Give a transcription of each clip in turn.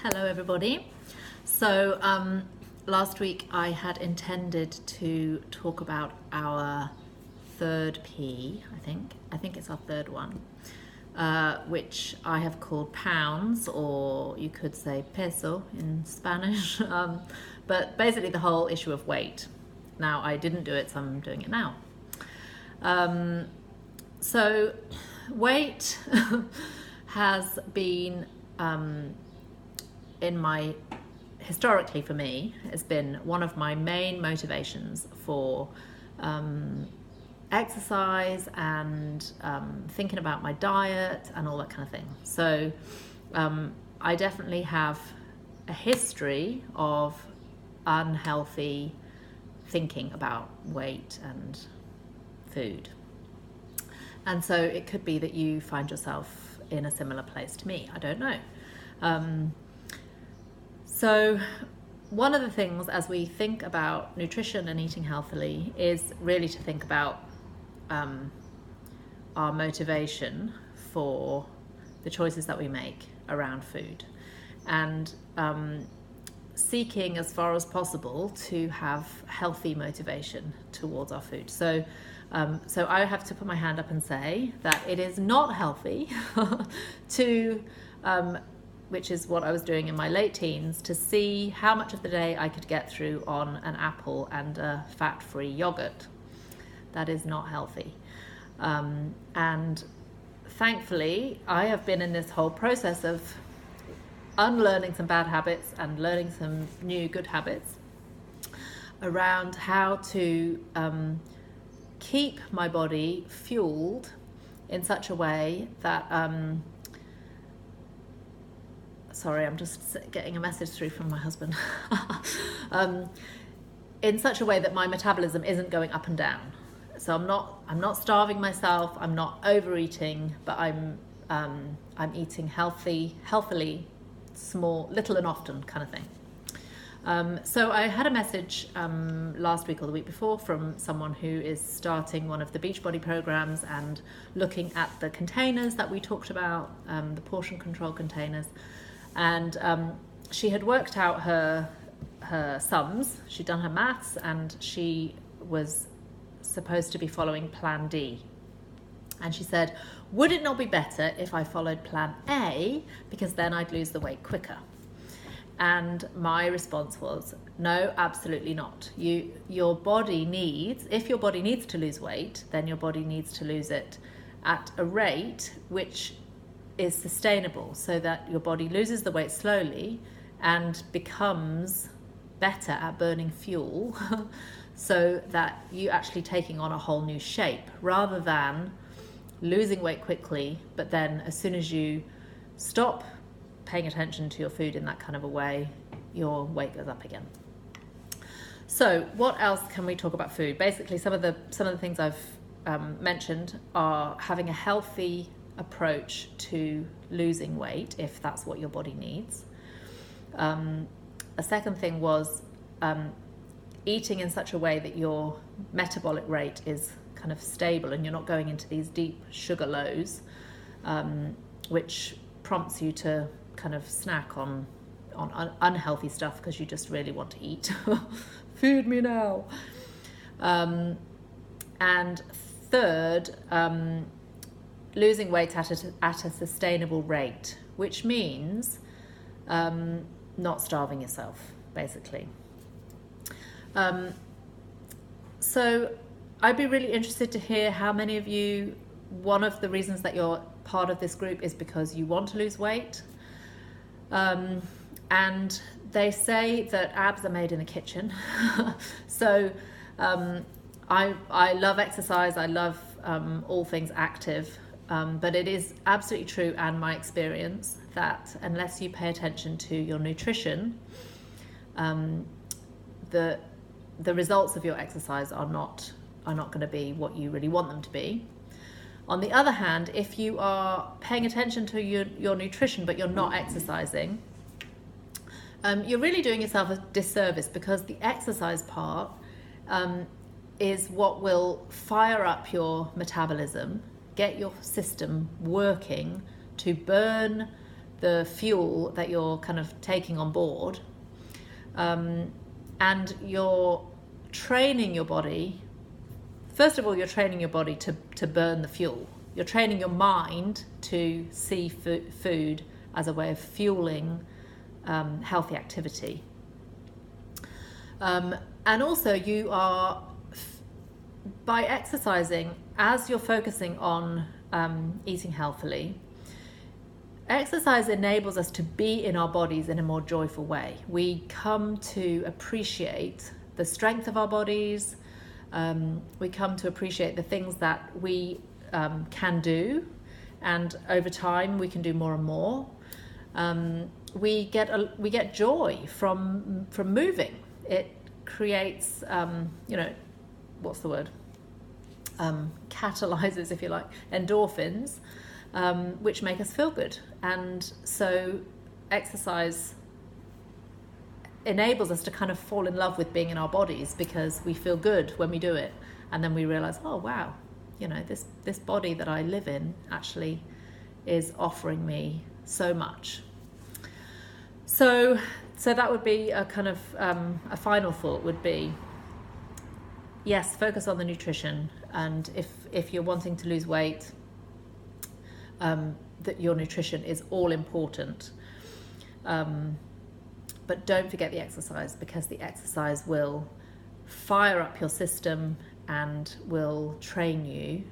Hello, everybody. So, last week I had intended to talk about our third P, I think. I think it's our third one, which I have called pounds, or you could say peso in Spanish. But basically, the whole issue of weight. Now, I didn't do it, so I'm doing it now. So, weight has been historically for me, has been one of my main motivations for exercise and thinking about my diet and all that kind of thing. So I definitely have a history of unhealthy thinking about weight and food. And so it could be that you find yourself in a similar place to me. I don't know. So one of the things as we think about nutrition and eating healthily is really to think about our motivation for the choices that we make around food, and seeking as far as possible to have healthy motivation towards our food. So I have to put my hand up and say that it is not healthy to which is what I was doing in my late teens, to see how much of the day I could get through on an apple and a fat-free yogurt. That is not healthy. And thankfully, I have been in this whole process of unlearning some bad habits and learning some new good habits around how to keep my body fueled in such a way that sorry, I'm just getting a message through from my husband. In such a way that my metabolism isn't going up and down. So I'm not starving myself. I'm not overeating, but I'm eating healthily, small, little and often kind of thing. So I had a message last week or the week before from someone who is starting one of the Beachbody programs and looking at the containers that we talked about, the portion control containers. And she had worked out her sums. She'd done her maths, and she was supposed to be following Plan D. And she said, would it not be better if I followed Plan A, because then I'd lose the weight quicker? And my response was, no, absolutely not. Your body needs, if your body needs to lose weight, then your body needs to lose it at a rate which is sustainable, so that your body loses the weight slowly and becomes better at burning fuel so that you actually taking on a whole new shape, rather than losing weight quickly, but then as soon as you stop paying attention to your food in that kind of a way, your weight goes up again. So what else can we talk about food? Basically, some of the things I've mentioned are having a healthy approach to losing weight, if that's what your body needs. A second thing was eating in such a way that your metabolic rate is kind of stable and you're not going into these deep sugar lows, which prompts you to kind of snack on unhealthy stuff because you just really want to eat. Feed me now. And third, losing weight at a sustainable rate, which means not starving yourself, basically. So I'd be really interested to hear how many of you, one of the reasons that you're part of this group is because you want to lose weight. And they say that abs are made in the kitchen. So I love exercise. I love all things active. But it is absolutely true, and my experience, that unless you pay attention to your nutrition, the results of your exercise are not going to be what you really want them to be. On the other hand, if you are paying attention to your nutrition but you're not exercising, you're really doing yourself a disservice, because the exercise part is what will fire up your metabolism, get your system working to burn the fuel that you're kind of taking on board, and you're training your body. First of all, you're training your body to burn the fuel. You're training your mind to see food as a way of fueling healthy activity. And also you are, by exercising, as you're focusing on eating healthily, exercise enables us to be in our bodies in a more joyful way. We come to appreciate the strength of our bodies. We come to appreciate the things that we can do, and over time we can do more and more. We get joy from moving. It creates, what's the word? Catalyzes, if you like, endorphins, which make us feel good. And so exercise enables us to kind of fall in love with being in our bodies, because we feel good when we do it, and then we realize, oh wow, this body that I live in actually is offering me so much. So that would be a kind of a final thought would be, yes, focus on the nutrition, and if you're wanting to lose weight, that your nutrition is all important. But don't forget the exercise, because the exercise will fire up your system and will train you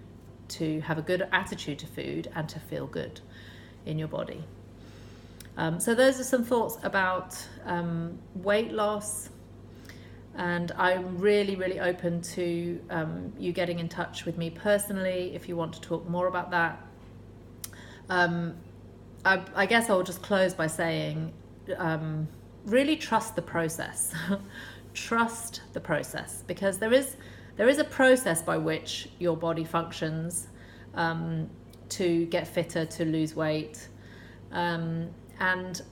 to have a good attitude to food and to feel good in your body. So those are some thoughts about weight loss, and I'm really, really open to you getting in touch with me personally if you want to talk more about that. I guess I'll just close by saying, really trust the process. Trust the process, because there is a process by which your body functions to get fitter, to lose weight. And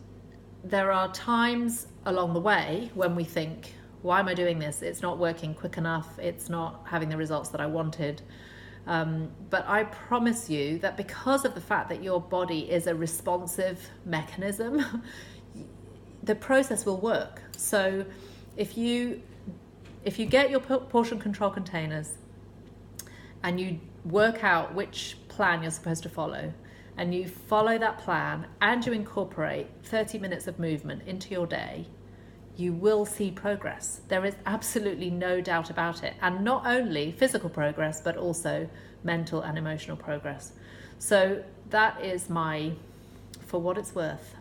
there are times along the way when we think, why am I doing this? It's not working quick enough. It's not having the results that I wanted. But I promise you that because of the fact that your body is a responsive mechanism, the process will work. So if you get your portion control containers and you work out which plan you're supposed to follow, and you follow that plan, and you incorporate 30 minutes of movement into your day, you will see progress. There is absolutely no doubt about it. And not only physical progress, but also mental and emotional progress. So that is for what it's worth,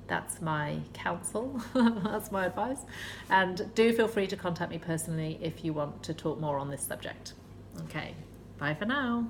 that's my counsel, that's my advice. And do feel free to contact me personally if you want to talk more on this subject. Okay, bye for now.